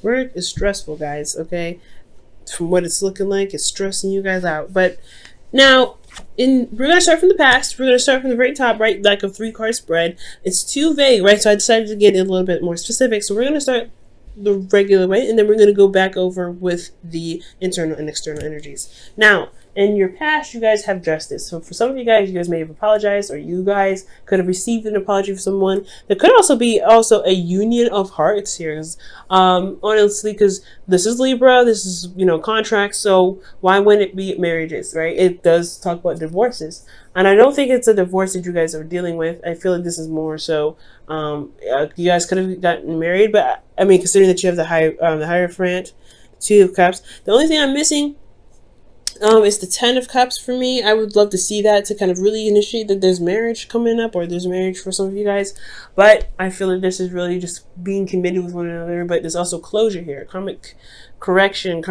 Work is stressful, guys, okay? From what it's looking like, it's stressing you guys out. But now, we're gonna start from the past. We're gonna start from the very top, right? Like a 3-card spread. It's too vague, right? So I decided to get a little bit more specific. So we're gonna start the regular way, and then we're gonna go back over with the internal and external energies. Now, in your past, you guys have justice. So for some of you guys may have apologized, or you guys could have received an apology from someone. There could also be a union of hearts here. Honestly, because this is Libra, this is, contracts. So why wouldn't it be marriages, right? It does talk about divorces. And I don't think it's a divorce that you guys are dealing with. I feel like this is more so, you guys could have gotten married, but I mean, considering that you have the Hierophant, 2 of Cups. The only thing I'm missing it's the 10 of Cups for me. I would love to see that to kind of really initiate that there's marriage coming up, or there's marriage for some of you guys. But I feel like this is really just being committed with one another. But there's also closure here, karmic correction,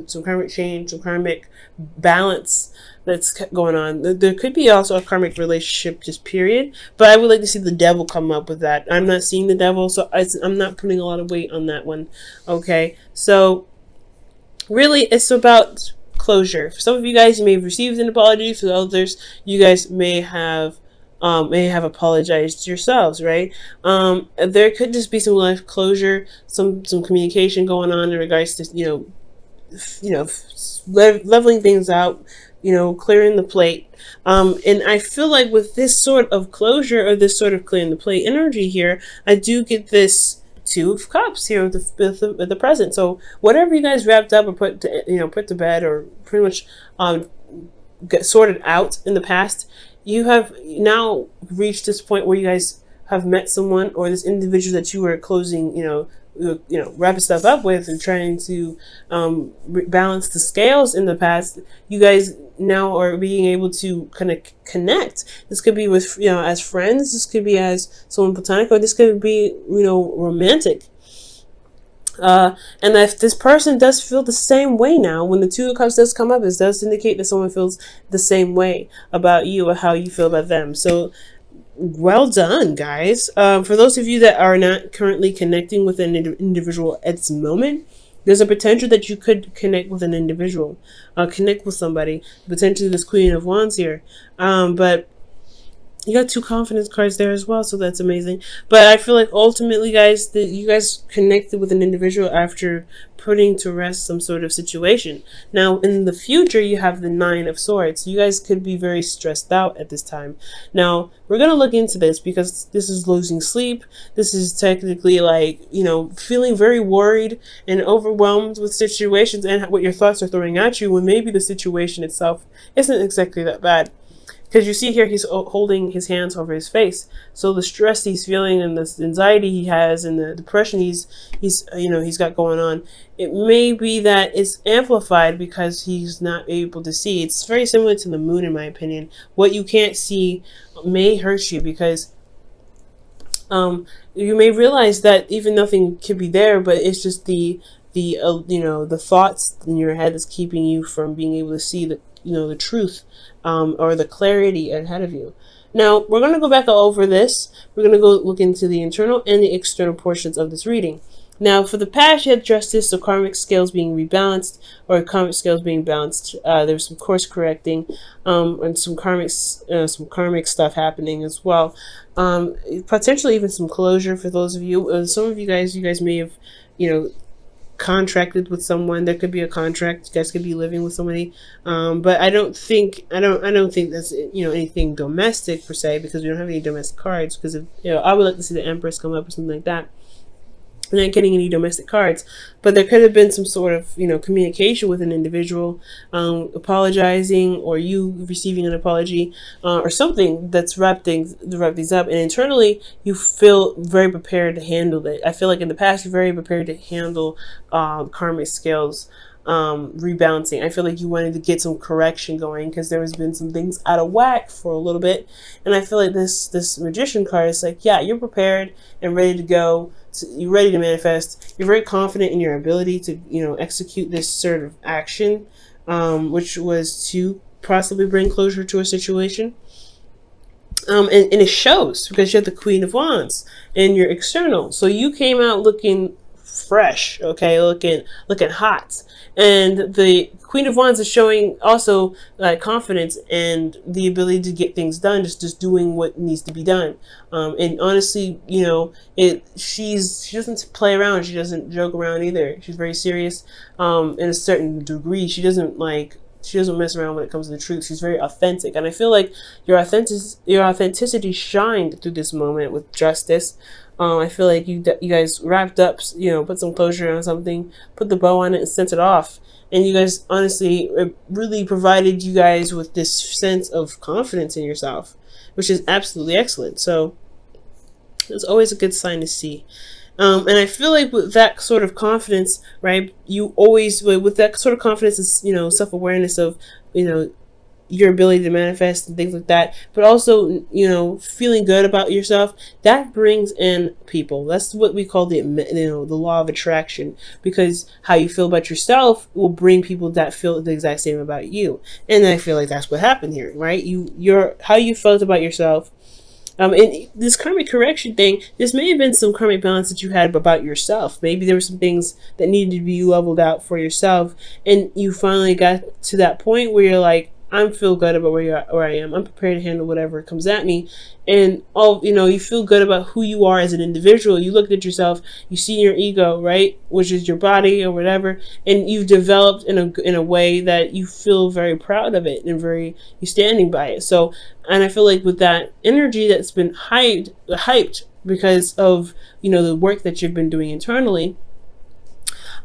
some karmic change, some karmic balance that's going on. There could be also a karmic relationship, just period. But I would like to see the devil come up with that. I'm not seeing the devil, so I'm not putting a lot of weight on that one. Okay, so really, it's about closure. For some of you guys, you may have received an apology. For the others, you guys may have apologized yourselves, right? There could just be some life closure, some communication going on in regards to leveling things out, clearing the plate. And I feel like with this sort of closure, or this sort of clearing the plate energy here, I do get this 2 of Cups here with the present. So whatever you guys wrapped up or put to bed, or pretty much get sorted out in the past, you have now reached this point where you guys have met someone, or this individual that you were closing, wrapping stuff up with, and trying to balance the scales in the past. You guys now are being able to kind of connect. This could be with, as friends, this could be as someone platonic, or this could be, romantic. And if this person does feel the same way now, when the 2 of Cups does come up, it does indicate that someone feels the same way about you, or how you feel about them. So well done, guys. For those of you that are not currently connecting with an individual at this moment, there's a potential that you could connect with an individual, connect with somebody, potentially this Queen of Wands here. But you got 2 confidence cards there as well, so that's amazing. But I feel like ultimately, guys, that you guys connected with an individual after putting to rest some sort of situation. Now, in the future, you have the 9 of Swords. You guys could be very stressed out at this time. Now, we're going to look into this, because this is losing sleep. This is technically like, feeling very worried and overwhelmed with situations and what your thoughts are throwing at you, when maybe the situation itself isn't exactly that bad. Because you see here, he's holding his hands over his face. So the stress he's feeling, and the anxiety he has, and the depression he's got going on, it may be that it's amplified because he's not able to see. It's very similar to the moon, in my opinion. What you can't see may hurt you, because you may realize that even nothing could be there, but it's just the thoughts in your head that's keeping you from being able to see the truth, or the clarity ahead of you. Now, we're going to go back over this. We're going to go look into the internal and the external portions of this reading. Now, for the past, you had justice, so karmic scales being rebalanced, or karmic scales being balanced. There's some course correcting, and some karmic stuff happening as well. Potentially even some closure for those of you. Some of you guys may have, contracted with someone. There could be a contract. You guys could be living with somebody, but I don't think that's anything domestic per se, because we don't have any domestic cards. Because I would like to see the Empress come up or something like that. I'm not getting any domestic cards, but there could have been some sort of communication with an individual, apologizing, or you receiving an apology, or something that's wrapped these up. And internally, you feel very prepared to handle it. I feel like in the past, you're very prepared to handle karmic scales rebalancing. I feel like you wanted to get some correction going, because there has been some things out of whack for a little bit. And I feel like this Magician card is like, yeah, you're prepared and ready to go. You're ready to manifest. You're very confident in your ability to execute this sort of action, which was to possibly bring closure to a situation. And it shows, because you have the Queen of Wands in your external. So you came out looking fresh, okay, looking hot. And the Queen of Wands is showing also confidence and the ability to get things done, just doing what needs to be done. And honestly, you know, she doesn't play around, she doesn't joke around either. She's very serious in a certain degree. She doesn't mess around when it comes to the truth. She's very authentic. And I feel like your authenticity shined through this moment with justice. I feel like you guys wrapped up, you know, put some closure on something, put the bow on it and sent it off. And you guys, honestly, it really provided you guys with this sense of confidence in yourself, which is absolutely excellent. So it's always a good sign to see. And I feel like with that sort of confidence, right, you always, with that sort of confidence is, you know, self-awareness of, you know, your ability to manifest and things like that, but also, you know, feeling good about yourself, that brings in people. That's what we call the, you know, the law of attraction, because how you feel about yourself will bring people that feel the exact same about you. And I feel like that's what happened here, right? How you felt about yourself. And this karmic correction thing, this may have been some karmic balance that you had about yourself. Maybe there were some things that needed to be leveled out for yourself, and you finally got to that point where you're like, I feel good about where I am. I'm prepared to handle whatever comes at me. And you know, you feel good about who you are as an individual. You look at yourself, you see your ego, right? Which is your body or whatever. And you've developed in a way that you feel very proud of it and you're standing by it. So, and I feel like with that energy that's been hyped because of, you know, the work that you've been doing internally,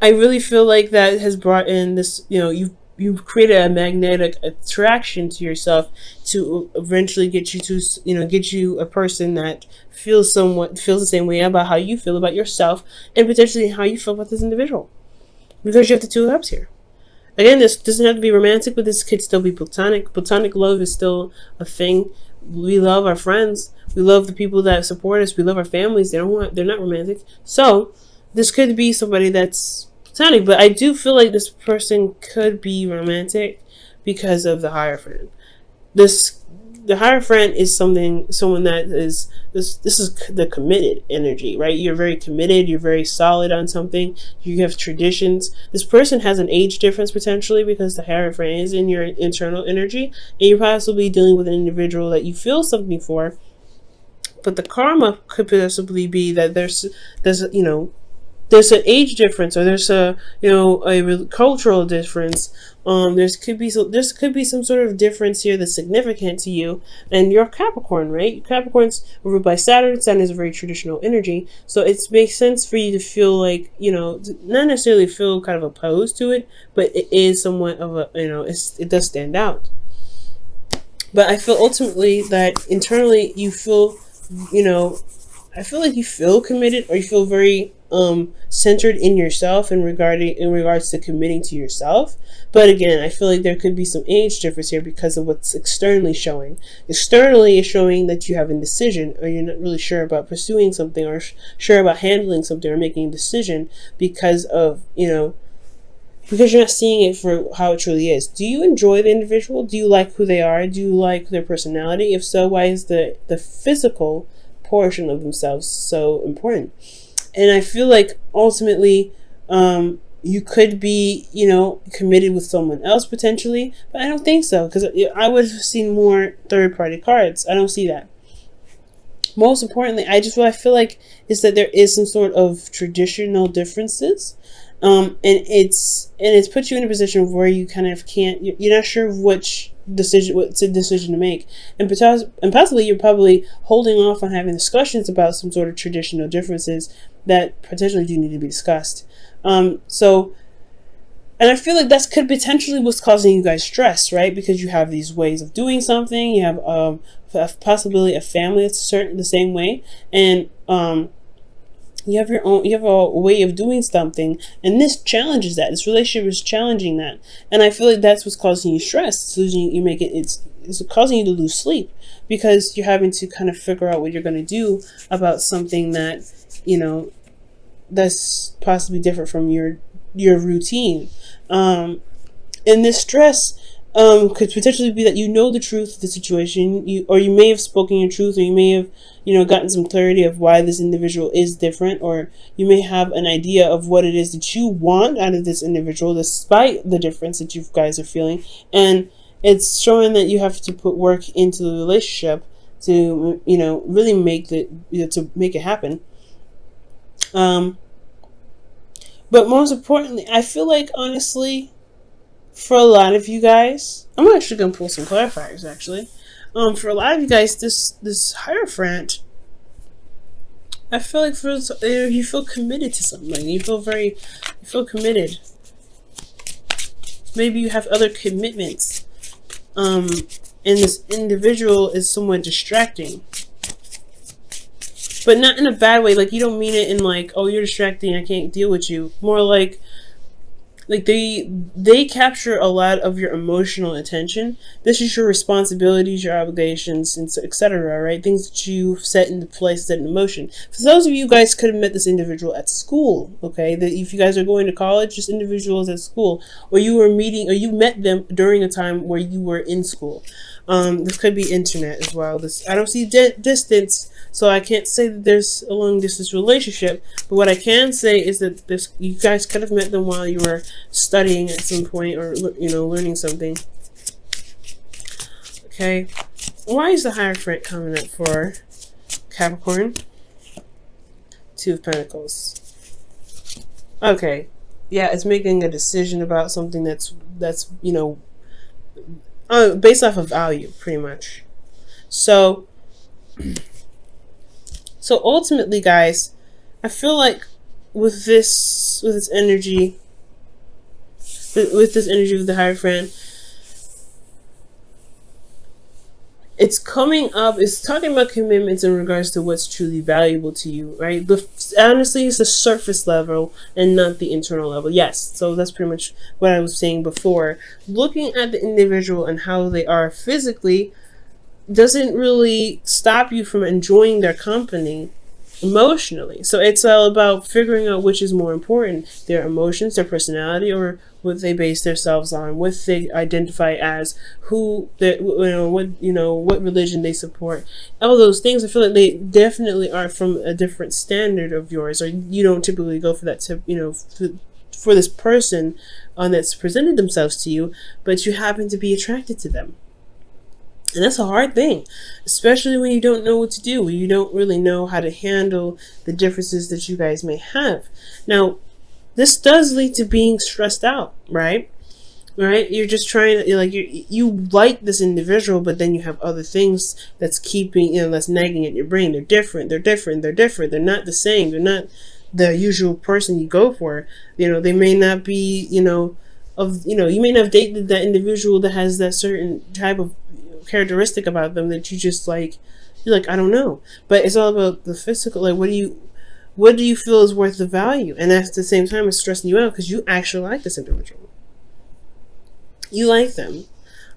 I really feel like that has brought in this, you know, you've created a magnetic attraction to yourself to eventually get you to, you know, get you a person that feels the same way about how you feel about yourself and potentially how you feel about this individual, because you have the Two of Cups here. Again, this doesn't have to be romantic, but this could still be platonic. Platonic love is still a thing. We love our friends. We love the people that support us. We love our families. They're not romantic. So this could be somebody that's platonic, but I do feel like this person could be romantic because of the Hierophant. The Hierophant is someone that is this is the committed energy, right? You're very committed, you're very solid on something, you have traditions. This person has an age difference potentially because the Hierophant is in your internal energy, and you're possibly dealing with an individual that you feel something for, but the karma could possibly be that there's you know, there's an age difference, or there's a, you know, a cultural difference. There could be some sort of difference here that's significant to you. And you're Capricorn, right? Capricorn's ruled by Saturn. Saturn is a very traditional energy, so it makes sense for you to feel like, you know, not necessarily feel kind of opposed to it, but it is somewhat of a, you know, it does stand out. But I feel ultimately that internally you feel, you know, I feel like you feel committed, or you feel very centered in yourself in regards to committing to yourself. But again, I feel like there could be some age difference here because of what's externally showing. Externally is showing that you have indecision, or you're not really sure about pursuing something, or sure about handling something, or making a decision because of, you know, because you're not seeing it for how it truly is. Do you enjoy the individual? Do you like who they are? Do you like their personality? If so, why is the physical portion of themselves so important? And I feel like ultimately you could be, you know, committed with someone else potentially, but I don't think so, because I would have seen more third-party cards. I don't see that. Most importantly, what I feel like is that there is some sort of traditional differences, and it's put you in a position where you kind of can't. You're not sure what's a decision to make, and possibly you're probably holding off on having discussions about some sort of traditional differences that potentially do need to be discussed. So, and I feel like that could potentially what's causing you guys stress, right? Because you have these ways of doing something. You have possibly a family that's the same way, and you have a way of doing something, and this challenges that. This relationship is challenging that, and I feel like that's what's causing you stress. It's causing you to lose sleep, because you're having to kind of figure out what you're going to do about something that, you know, that's possibly different from your routine. And this stress could potentially be that you know the truth of the situation, or you may have spoken your truth, or you may have, gotten some clarity of why this individual is different, or you may have an idea of what it is that you want out of this individual, despite the difference that you guys are feeling. And it's showing that you have to put work into the relationship to, really make to make it happen. But most importantly, I feel like, honestly, for a lot of you guys, I'm actually going to pull some clarifiers, actually. For a lot of you guys, this Hierophant, I feel like you feel committed to something. You feel committed. Maybe you have other commitments. And this individual is somewhat distracting. But not in a bad way. Like, you don't mean it in like, oh, you're distracting, I can't deal with you. More like they capture a lot of your emotional attention. This is your responsibilities, your obligations, and etc. Right? Things that you've set into place, set in motion. For those of you guys could have met this individual at school. Okay, that if you guys are going to college, this individual is at school, or you were meeting, or you met them during a time where you were in school. This could be internet as well. I don't see distance, so I can't say that there's a long distance relationship. But what I can say is that you guys could have met them while you were studying at some point, or learning something. Okay, why is the Hierophant coming up for Capricorn? Two of Pentacles. Okay, yeah, it's making a decision about something that's based off of value, pretty much. So ultimately, guys, I feel like with this energy of the Hierophant, it's coming up, it's talking about commitments in regards to what's truly valuable to you, right? Honestly, it's the surface level and not the internal level. Yes, so that's pretty much what I was saying before. Looking at the individual and how they are physically doesn't really stop you from enjoying their company emotionally. So it's all about figuring out which is more important, their emotions, their personality, or what they base themselves on, what they identify as, what religion they support. All those things, I feel like they definitely are from a different standard of yours, or you don't typically go for that for this person that's presented themselves to you, but you happen to be attracted to them. And that's a hard thing, especially when you don't know what to do, when you don't really know how to handle the differences that you guys may have. Now, this does lead to being stressed out, right? Right? You're just trying to, you like this individual, but then you have other things that's that's nagging at your brain. They're different. They're not the same. They're not the usual person you go for. They may not be, you may not have dated that individual that has that certain type of characteristic about them that you just you're like, I don't know. But it's all about the physical. Like, what do you feel is worth the value? And at the same time, it's stressing you out because you actually like this individual. You like them.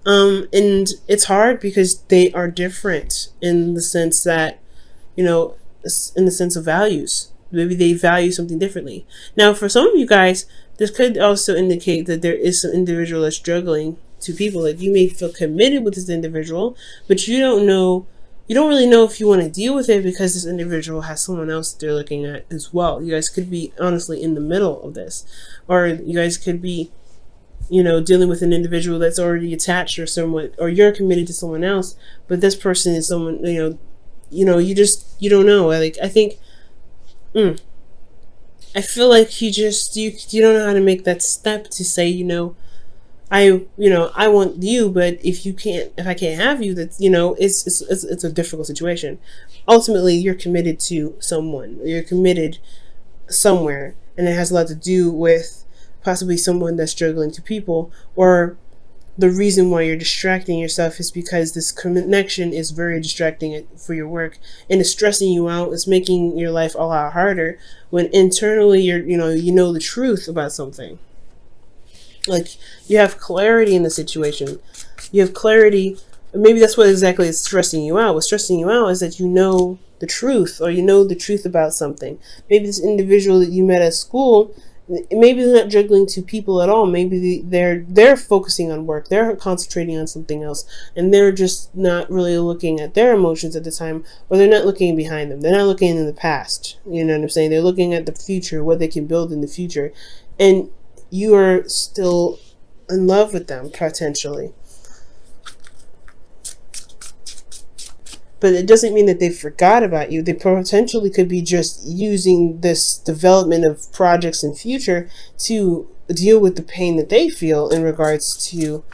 And it's hard because they are different in the sense that, in the sense of values. Maybe they value something differently. Now, for some of you guys, this could also indicate that there is some individual that's struggling to people. Like, you may feel committed with this individual, but you don't really know if you want to deal with it because this individual has someone else they're looking at as well. You guys could be honestly in the middle of this, or you guys could be dealing with an individual that's already attached or someone, or you're committed to someone else, but this person is someone you don't know. Like, I think I feel like you don't know how to make that step to say, I want you, but if I can't have you, that's, it's a difficult situation. Ultimately, you're committed to someone. You're committed somewhere, and it has a lot to do with possibly someone that's struggling to people, or the reason why you're distracting yourself is because this connection is very distracting for your work, and it's stressing you out. It's making your life a lot harder when internally you know the truth about something. Like, you have clarity in the situation. You have clarity. Maybe that's what exactly is stressing you out. What's stressing you out is that you know the truth, or you know the truth about something. Maybe this individual that you met at school, maybe they're not juggling two people at all. Maybe they're focusing on work. They're concentrating on something else, and they're just not really looking at their emotions at the time, or they're not looking behind them. They're not looking in the past. You know what I'm saying? They're looking at the future, what they can build in the future, and you are still in love with them potentially. But it doesn't mean that they forgot about you. They potentially could be just using this development of projects in future to deal with the pain that they feel in regards to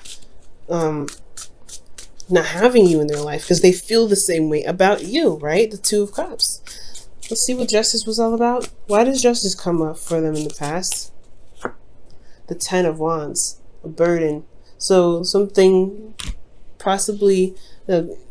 not having you in their life, because they feel the same way about you, right? The Two of Cups. Let's see what justice was all about. Why does justice come up for them in the past? The Ten of Wands, a burden. So something possibly...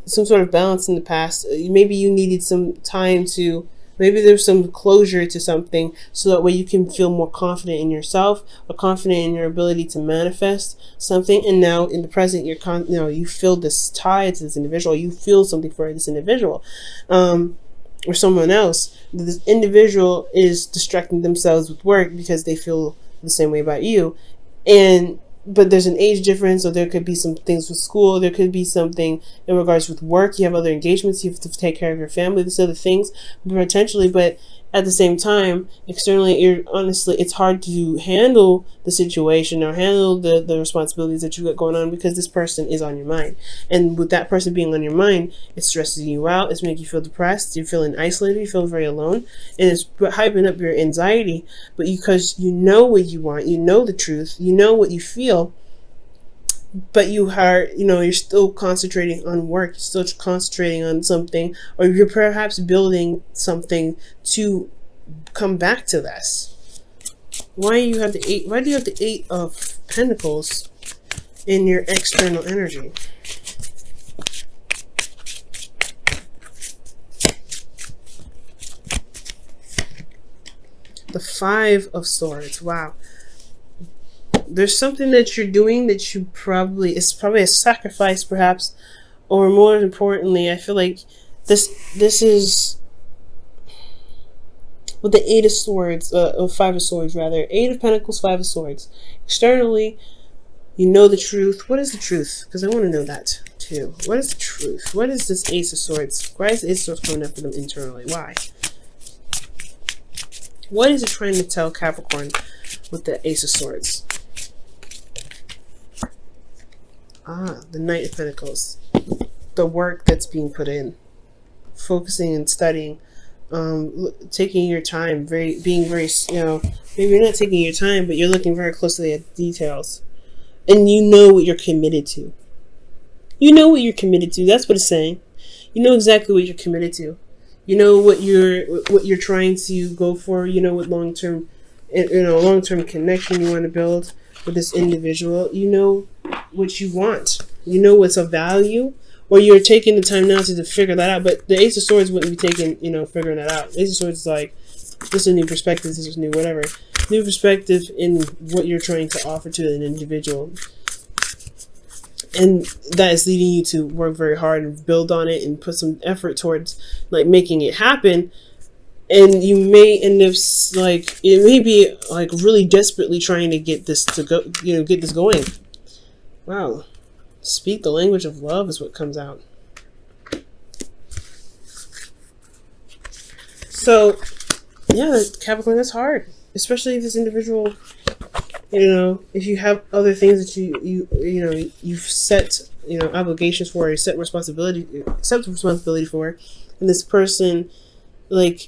some sort of balance in the past. Maybe you needed some time to, maybe there's some closure to something, so that way you can feel more confident in yourself, or confident in your ability to manifest something. And now in the present, you feel this tie to this individual. You feel something for this individual, or someone else. This individual is distracting themselves with work because they feel the same way about you, but there's an age difference, or there could be some things with school, there could be something in regards with work, you have other engagements, you have to take care of your family, these other things, potentially. But at the same time, externally, honestly, it's hard to handle the situation or handle the responsibilities that you got going on, because this person is on your mind. And with that person being on your mind, it stresses you out, it's making you feel depressed, you're feeling isolated, you feel very alone, and it's hyping up your anxiety. But because you know what you want, you know the truth, you know what you feel, but you're still concentrating on work, you're still concentrating on something, or you're perhaps building something to come back to this. Why do you have the Eight of Pentacles in your external energy? The Five of Swords. Wow. There's something that you're doing that it's probably a sacrifice, perhaps, or more importantly, I feel like this is with the Eight of Swords, Five of Swords rather. Eight of Pentacles, Five of Swords. Externally, you know the truth. What is the truth? Because I want to know that too. What is the truth? What is this Ace of Swords? Why is the Ace of Swords coming up for them internally? Why? What is it trying to tell Capricorn with the Ace of Swords? The Knight of Pentacles. The work that's being put in. Focusing and studying. Taking your time. Being very, maybe you're not taking your time, but you're looking very closely at details. And you know what you're committed to. You know what you're committed to. That's what it's saying. You know exactly what you're committed to. You know what you're trying to go for. You know what long-term connection you want to build with this individual. You know what you want. You know what's of value, or you're taking the time now to figure that out. But the Ace of Swords wouldn't be taking, figuring that out. Ace of Swords is like, this is a new perspective, this is new whatever. New perspective in what you're trying to offer to an individual. And that is leading you to work very hard and build on it and put some effort towards making it happen. And you may end up it may be really desperately trying to get this to go, get this going. Wow. Speak the language of love is what comes out. So, yeah, Capricorn, that's hard. Especially if this individual, if you have other things that you've set, obligations for, or you accept responsibility for, and this person, I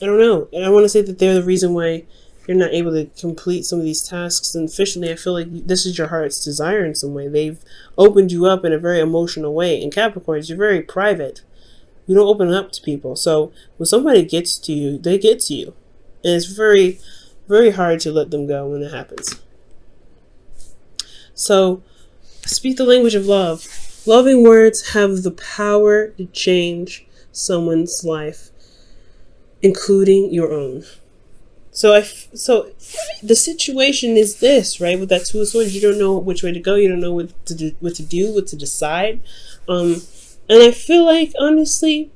don't know. And I want to say that they're the reason why you're not able to complete some of these tasks. And officially, I feel like this is your heart's desire in some way. They've opened you up in a very emotional way. And Capricorns, you're very private. You don't open up to people. So when somebody gets to you, they get to you. And it's very, very hard to let them go when it happens. So speak the language of love. Loving words have the power to change someone's life, including your own. So the situation is this, right? With that Two of Swords, you don't know which way to go. You don't know what to do, what to decide. And I feel like, honestly,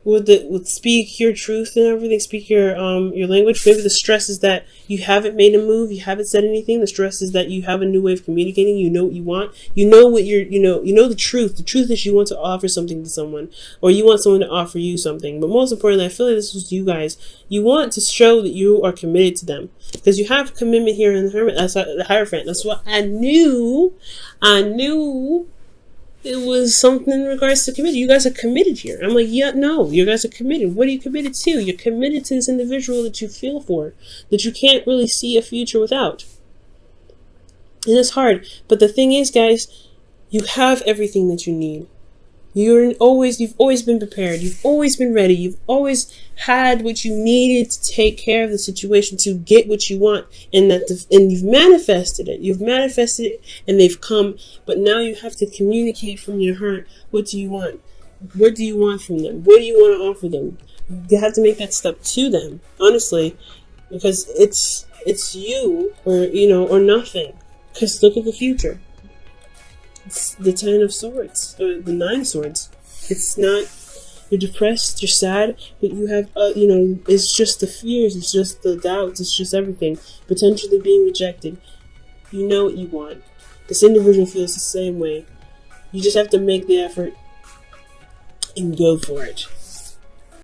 would speak your truth and everything, speak your language. Maybe the stress is that you haven't made a move, you haven't said anything. The stress is that you have a new way of communicating. You know what you want. You know what you know the truth. The truth is you want to offer something to someone, or you want someone to offer you something. But most importantly, I feel like this was you guys. You want to show that you are committed to them, because you have commitment here in the Hermit. That's the Hierophant. That's what I knew. It was something in regards to committed. You guys are committed here. I'm like, yeah, no, you guys are committed. What are you committed to? You're committed to this individual that you feel for, that you can't really see a future without. And it's hard. But the thing is, guys, you have everything that you need. You've always been prepared. You've always been ready. You've always had what you needed to take care of the situation, to get what you want, and you've manifested it. You've manifested it, and they've come. But now you have to communicate from your heart. What do you want? What do you want from them? What do you want to offer them? You have to make that step to them, honestly, because it's you or nothing. Because look at the future. It's the 10 of Swords, or the 9 of Swords. It's not, you're depressed, you're sad, but you have, it's just the fears, it's just the doubts, it's just everything. Potentially being rejected. You know what you want. This individual feels the same way. You just have to make the effort and go for it.